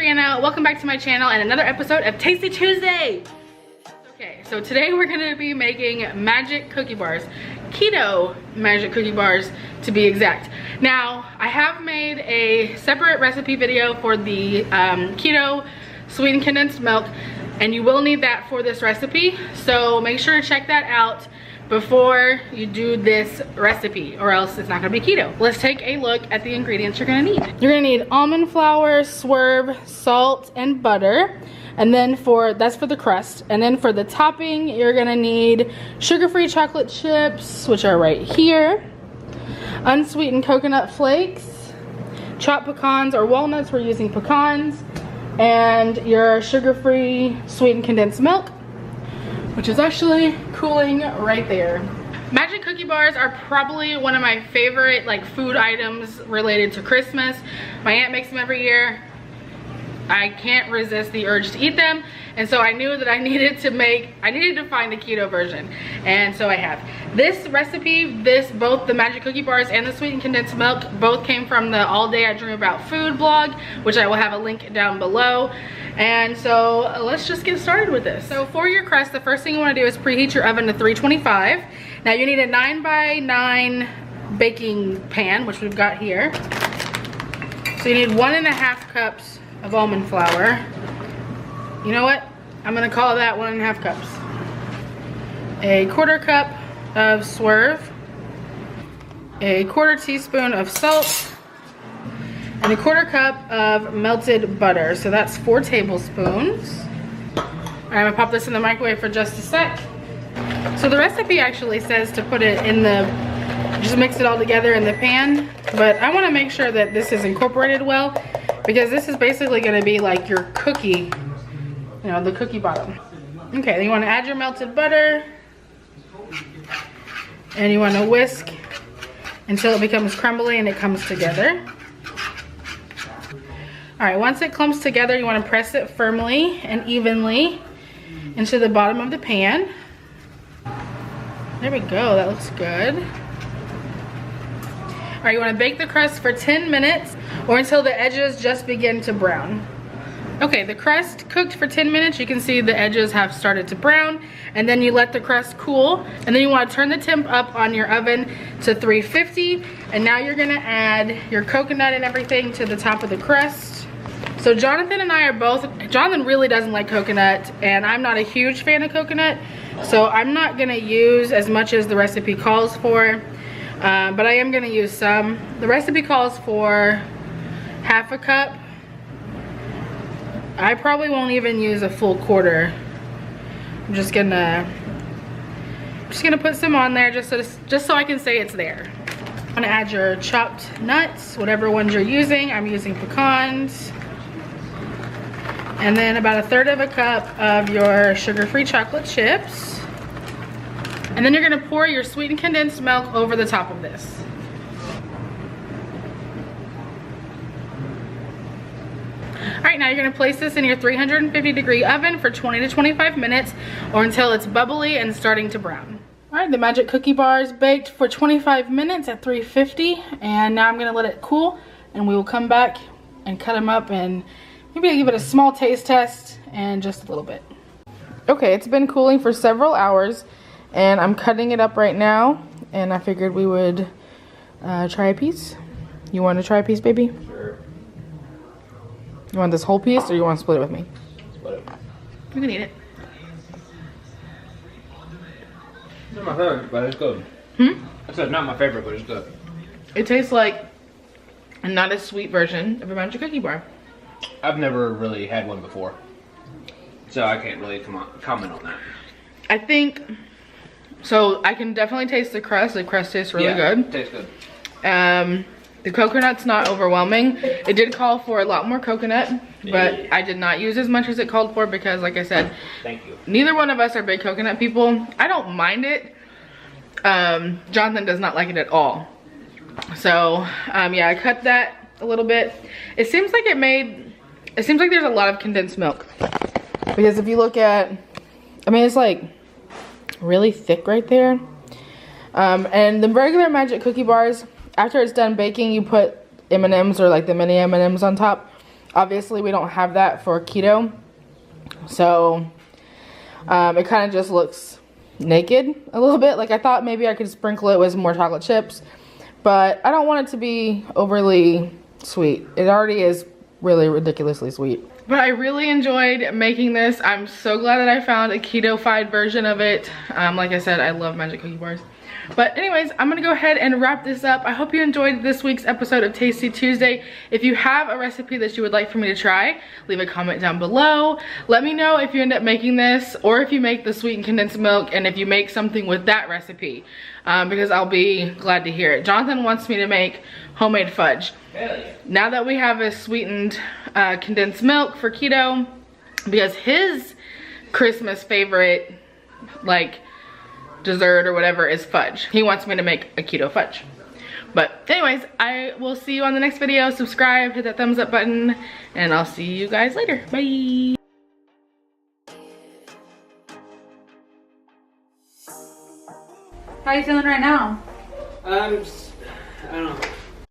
Rhianna. Welcome back to my channel and another episode of Tasty Tuesday. Okay, so today we're gonna be making magic cookie bars. Keto magic cookie bars to be exact. Now, I have made a separate recipe video for the keto sweetened condensed milk, and you will need that for this recipe. So make sure to check that out before you do this recipe, or else it's not gonna be keto. Let's take a look at the ingredients you're gonna need. You're gonna need almond flour, swerve, salt, and butter. And then that's for the crust. And then for the topping, you're gonna need sugar-free chocolate chips, which are right here, unsweetened coconut flakes, chopped pecans or walnuts, we're using pecans, and your sugar-free sweetened condensed milk, which is actually cooling right there. Magic cookie bars are probably one of my favorite food items related to Christmas. My aunt makes them every year. I can't resist the urge to eat them, and so I knew that I needed to find a keto version, and so I have. This recipe, both the magic cookie bars and the sweetened condensed milk, both came from the All Day I Dream About Food blog, which I will have a link down below. And so let's just get started with this. So for your crust, the first thing you want to do is preheat your oven to 325. Now you need a 9x9 baking pan, which we've got here. So you need 1.5 cups of almond flour. You know what? I'm gonna call that 1.5 cups. A 1/4 cup of swerve, a 1/4 teaspoon of salt, and a 1/4 cup of melted butter. So that's 4 tablespoons. All right, I'm gonna pop this in the microwave for just a sec. So the recipe actually says to put it in just mix it all together in the pan, but I wanna make sure that this is incorporated well, because this is basically gonna be like your cookie, the cookie bottom. Okay, then you wanna add your melted butter, and you wanna whisk until it becomes crumbly and it comes together. All right, once it clumps together, you wanna press it firmly and evenly into the bottom of the pan. There we go, that looks good. All right, you wanna bake the crust for 10 minutes or until the edges just begin to brown. Okay, the crust cooked for 10 minutes. You can see the edges have started to brown, and then you let the crust cool, and then you wanna turn the temp up on your oven to 350, and now you're gonna add your coconut and everything to the top of the crust. So Jonathan and I are Jonathan really doesn't like coconut, and I'm not a huge fan of coconut, so I'm not gonna use as much as the recipe calls for. But I am gonna use some. The recipe calls for 1/2 cup. I probably won't even use a full 1/4. I'm just gonna put some on there just so I can say it's there. I'm gonna add your chopped nuts, whatever ones you're using. I'm using pecans. And then about 1/3 cup of your sugar-free chocolate chips. And then you're gonna pour your sweetened condensed milk over the top of this. All right, now you're gonna place this in your 350-degree oven for 20 to 25 minutes or until it's bubbly and starting to brown. All right, the magic cookie bars baked for 25 minutes at 350, and now I'm gonna let it cool, and we will come back and cut them up and maybe give it a small taste test and just a little bit. Okay, it's been cooling for several hours, and I'm cutting it up right now, and I figured we would try a piece. You want to try a piece, baby? Sure. You want this whole piece, or you want to split it with me? Split it. You can eat it. It's not my favorite, but it's good. I said not my favorite, but it's good. It tastes like a not as sweet version of a magic cookie bar. I've never really had one before, so I can't really comment on that. I think, so I can definitely taste the crust. The crust tastes really good. Tastes good. The coconut's not overwhelming. It did call for a lot more coconut, but I did not use as much as it called for because, like I said, thank you. Neither one of us are big coconut people. I don't mind it. Jonathan does not like it at all. So, yeah, I cut that a little bit. It seems like there's a lot of condensed milk. Because if you look at, it's like really thick right there. And the regular magic cookie bars, after it's done baking, you put M&Ms or like the mini M&Ms on top. Obviously we don't have that for keto, so it kind of just looks naked a little bit. Like I thought maybe I could sprinkle it with some more chocolate chips, but I don't want it to be overly sweet. It already is really ridiculously sweet. But I really enjoyed making this. I'm so glad that I found a keto-fied version of it. Like I said, I love magic cookie bars. But anyways, I'm gonna go ahead and wrap this up. I hope you enjoyed this week's episode of Tasty Tuesday. If you have a recipe that you would like for me to try, leave a comment down below. Let me know if you end up making this, or if you make the sweetened condensed milk, and if you make something with that recipe, because I'll be glad to hear it. Jonathan wants me to make homemade fudge. Now that we have a sweetened condensed milk for keto, because his Christmas favorite, like, dessert or whatever is fudge. He wants me to make a keto fudge. But anyways, I will see you on the next video. Subscribe, hit that thumbs up button, and I'll see you guys later. Bye. How are you feeling right now? I don't know.